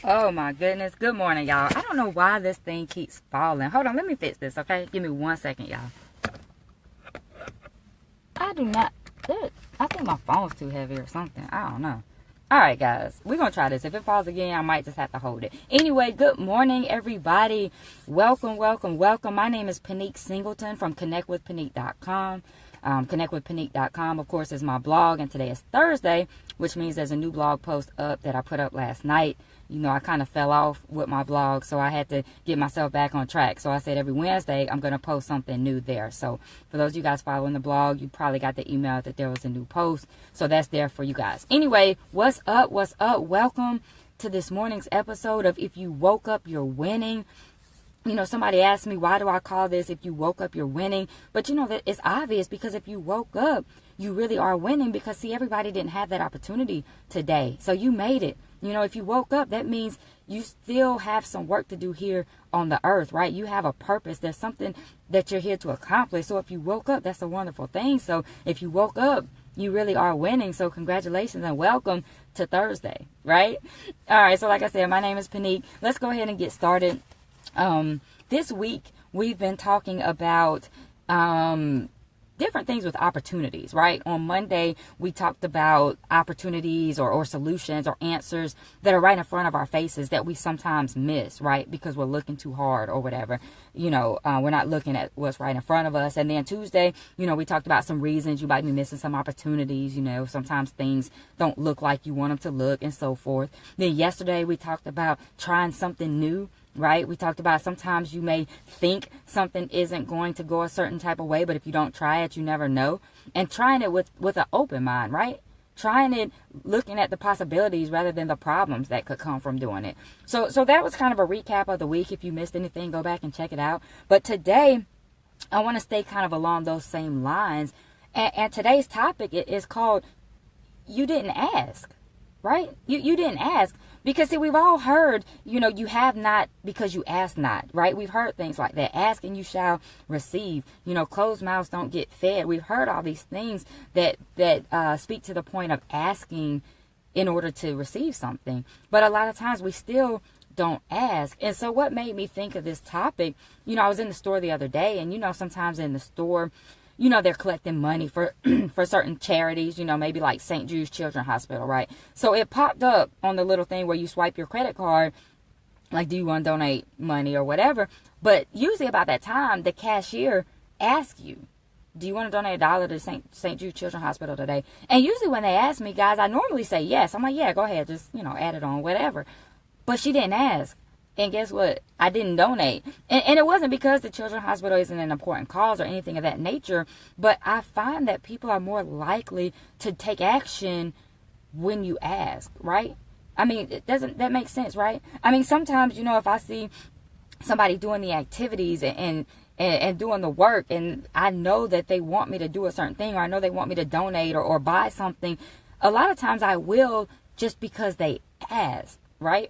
Oh my goodness. Good morning, y'all. I don't know why this thing keeps falling. Hold on, let me fix this, okay? Give me 1 second, y'all. I do not... I think my phone's too heavy or something. I don't know. Alright, guys. We're going to try this. If it falls again, I might just have to hold it. Anyway, good morning, everybody. Welcome. My name is Pinique Singleton from connectwithpinique.com. Connectwithpinique.com, of course, is my blog, and today is Thursday, which means there's a new blog post up that I put up last night. You know, I kind of fell off with my blog, so I had to get myself back on track. So I said every Wednesday, I'm going to post something new there. So for those of you guys following the blog, you probably got the email that there was a new post. So that's there for you guys. Anyway, what's up? Welcome to this morning's episode of If You Woke Up, You're Winning. You know, somebody asked me, why do I call this If You Woke Up, You're Winning? But you know, that it's obvious, because if you woke up, you really are winning, because see, everybody didn't have that opportunity today. So you made it. You know, if you woke up, that means you still have some work to do here on the earth, right? You have a purpose. There's something that you're here to accomplish. So if you woke up, that's a wonderful thing. So if you woke up, you really are winning. So congratulations and welcome to Thursday, right? All right. So like I said, my name is Pinique. Let's go ahead and get started. This week we've been talking about different things with opportunities, right? On Monday, we talked about opportunities or solutions or answers that are right in front of our faces that we sometimes miss, right? Because we're looking too hard or whatever. You know, we're not looking at what's right in front of us. And then Tuesday, you know, we talked about some reasons you might be missing some opportunities. You know, sometimes things don't look like you want them to look and so forth. Then yesterday, we talked about trying something new. Right? We talked about sometimes you may think something isn't going to go a certain type of way, but if you don't try it, you never know. And trying it with an open mind, right? Trying it, looking at the possibilities rather than the problems that could come from doing it. So that was kind of a recap of the week. If you missed anything, go back and check it out. But today, I want to stay kind of along those same lines. And today's topic is called, You Didn't Ask, right? You didn't ask. Because, see, we've all heard, you know, you have not because you ask not, right? We've heard things like that. Ask and you shall receive. You know, closed mouths don't get fed. We've heard all these things that speak to the point of asking in order to receive something. But a lot of times we still don't ask. And so what made me think of this topic, you know, I was in the store the other day, and, you know, sometimes in the store, you know, they're collecting money for for certain charities, you know, maybe like St. Jude's Children's Hospital, right? So it popped up on the little thing where you swipe your credit card, like, do you want to donate money or whatever? But usually about that time, the cashier asks you, do you want to donate $1 to St. Jude's Children's Hospital today? And usually when they ask me, guys, I normally say yes. I'm like, yeah, go ahead, just, you know, add it on, whatever. But she didn't ask. And guess what? I didn't donate. And it wasn't because the Children's Hospital isn't an important cause or anything of that nature. But I find that people are more likely to take action when you ask, right? I mean, that makes sense, right? I mean, sometimes, you know, if I see somebody doing the activities and doing the work, and I know that they want me to do a certain thing, or I know they want me to donate or buy something, a lot of times I will, just because they asked, right?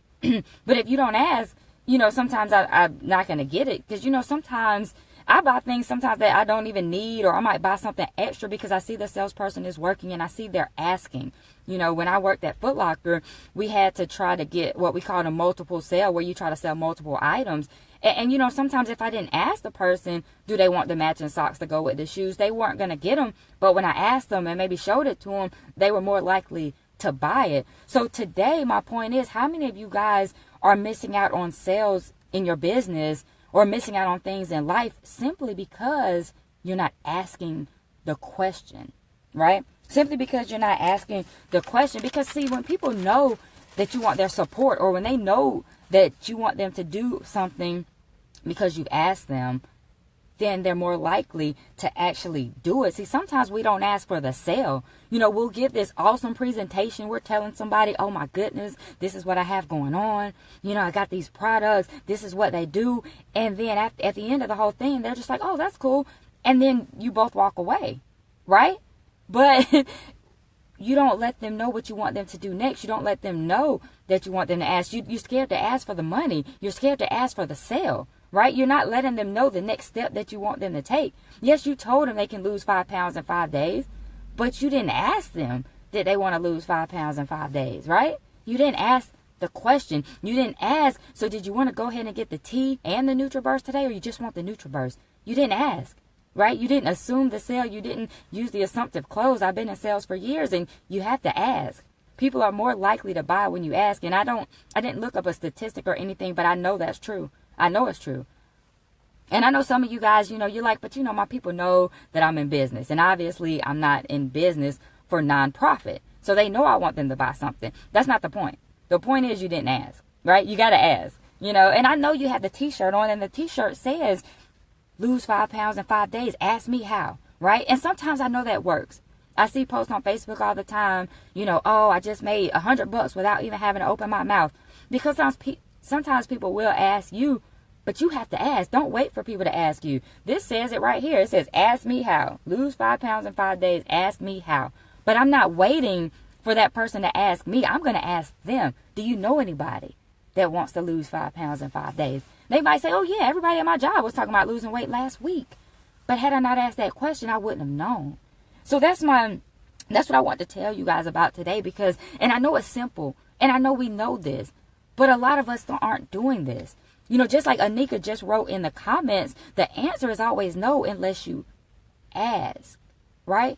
But if you don't ask, you know, sometimes I'm not going to get it. Because, you know, sometimes I buy things sometimes that I don't even need, or I might buy something extra because I see the salesperson is working and I see they're asking. You know, when I worked at Foot Locker, we had to try to get what we called a multiple sale, where you try to sell multiple items. And you know, sometimes if I didn't ask the person, do they want the matching socks to go with the shoes, they weren't going to get them. But when I asked them and maybe showed it to them, they were more likely to buy it. So today, my point is, how many of you guys are missing out on sales in your business or missing out on things in life simply because you're not asking the question, right? Simply because you're not asking the question. Because, see, when people know that you want their support, or when they know that you want them to do something because you've asked them, then they're more likely to actually do it. See, sometimes we don't ask for the sale. You know, we'll give this awesome presentation. We're telling somebody, oh my goodness, this is what I have going on. You know, I got these products. This is what they do. And then at the end of the whole thing, they're just like, oh, that's cool. And then you both walk away, right? But you don't let them know what you want them to do next. You don't let them know that you want them to ask. You're scared to ask for the money. You're scared to ask for the sale. Right? You're not letting them know the next step that you want them to take. Yes, you told them they can lose 5 pounds in 5 days, but you didn't ask them that they want to lose 5 pounds in 5 days, right? You didn't ask the question. You didn't ask, so did you want to go ahead and get the tea and the NutriBurst today, or you just want the NutriBurst? You didn't ask, right? You didn't assume the sale. You didn't use the assumptive close. I've been in sales for years, and you have to ask. People are more likely to buy when you ask, and I didn't look up a statistic or anything, but I know that's true. I know it's true. And I know some of you guys, you're like, but my people know that I'm in business, and obviously I'm not in business for nonprofit. So they know I want them to buy something. That's not the point. The point is you didn't ask, right? You got to ask, and I know you have the t-shirt on, and the t-shirt says, lose 5 pounds in 5 days. Ask me how, right? And sometimes I know that works. I see posts on Facebook all the time, oh, I just made $100 without even having to open my mouth. Because sometimes people will ask you, but you have to ask. Don't wait for people to ask you. This says it right here. It says, ask me how. Lose 5 pounds in 5 days. Ask me how. But I'm not waiting for that person to ask me. I'm going to ask them, do you know anybody that wants to lose 5 pounds in 5 days? They might say, oh, yeah, everybody at my job was talking about losing weight last week. But had I not asked that question, I wouldn't have known. So that's what I want to tell you guys about today, because, and I know it's simple, and I know we know this, but a lot of us aren't doing this. Just like Anika just wrote in the comments, the answer is always no unless you ask, right?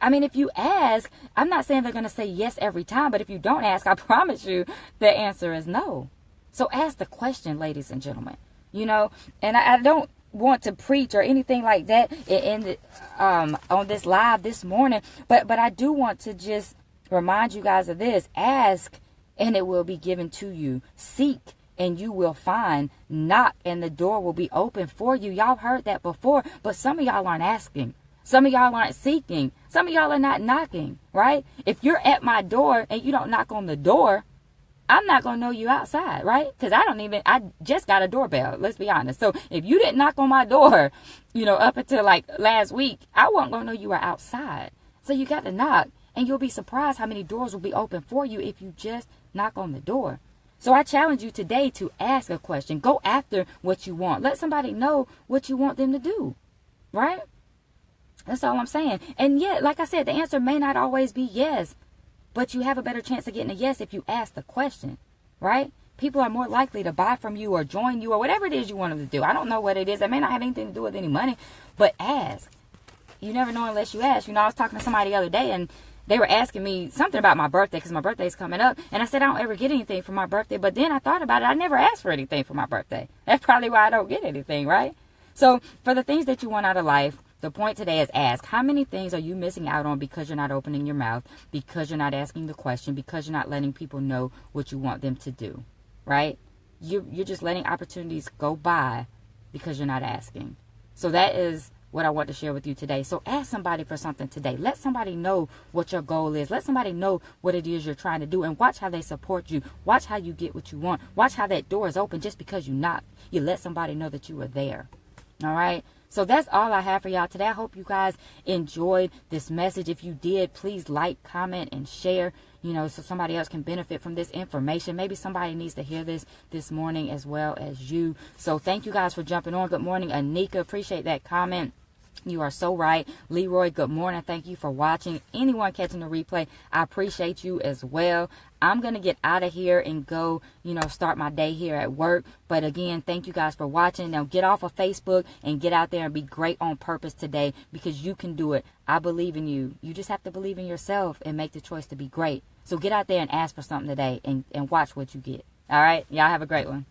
I mean, if you ask, I'm not saying they're going to say yes every time, but if you don't ask, I promise you the answer is no. So ask the question, ladies and gentlemen, and I don't want to preach or anything like that on this live this morning, but I do want to just remind you guys of this. Ask and it will be given to you. Seek and you will find. Knock and the door will be open for you. Y'all heard that before, but some of y'all aren't asking. Some of y'all aren't seeking. Some of y'all are not knocking, right? If you're at my door and you don't knock on the door, I'm not going to know you outside, right? Because I just got a doorbell, let's be honest. So if you didn't knock on my door, up until like last week, I wasn't going to know you were outside. So you got to knock, and you'll be surprised how many doors will be open for you if you just knock on the door. So I challenge you today to ask a question. Go after what you want. Let somebody know what you want them to do, right? That's all I'm saying. And yet, like I said, the answer may not always be yes, but you have a better chance of getting a yes if you ask the question, right? People are more likely to buy from you or join you or whatever it is you want them to do. I don't know what it is. It may not have anything to do with any money, but ask. You never know unless you ask. I was talking to somebody the other day, and they were asking me something about my birthday because my birthday is coming up. And I said, I don't ever get anything for my birthday. But then I thought about it. I never asked for anything for my birthday. That's probably why I don't get anything, right? So for the things that you want out of life, the point today is ask. How many things are you missing out on because you're not opening your mouth, because you're not asking the question, because you're not letting people know what you want them to do, right? You're just letting opportunities go by because you're not asking. So that is what I want to share with you today. So ask somebody for something today. Let somebody know what your goal is. Let somebody know what it is you're trying to do, and watch how they support you. Watch how you get what you want. Watch how that door is open just because you knock. You let somebody know that you were there. All right? So that's all I have for y'all today. I hope you guys enjoyed this message. If you did, please like, comment, and share, so somebody else can benefit from this information. Maybe somebody needs to hear this morning as well as you. So thank you guys for jumping on. Good morning, Anika. Appreciate that comment. You are so right. Leroy, good morning. Thank you for watching. Anyone catching the replay, I appreciate you as well. I'm going to get out of here and go, start my day here at work. But again, thank you guys for watching. Now get off of Facebook and get out there and be great on purpose today, because you can do it. I believe in you. You just have to believe in yourself and make the choice to be great. So get out there and ask for something today and watch what you get. All right. Y'all have a great one.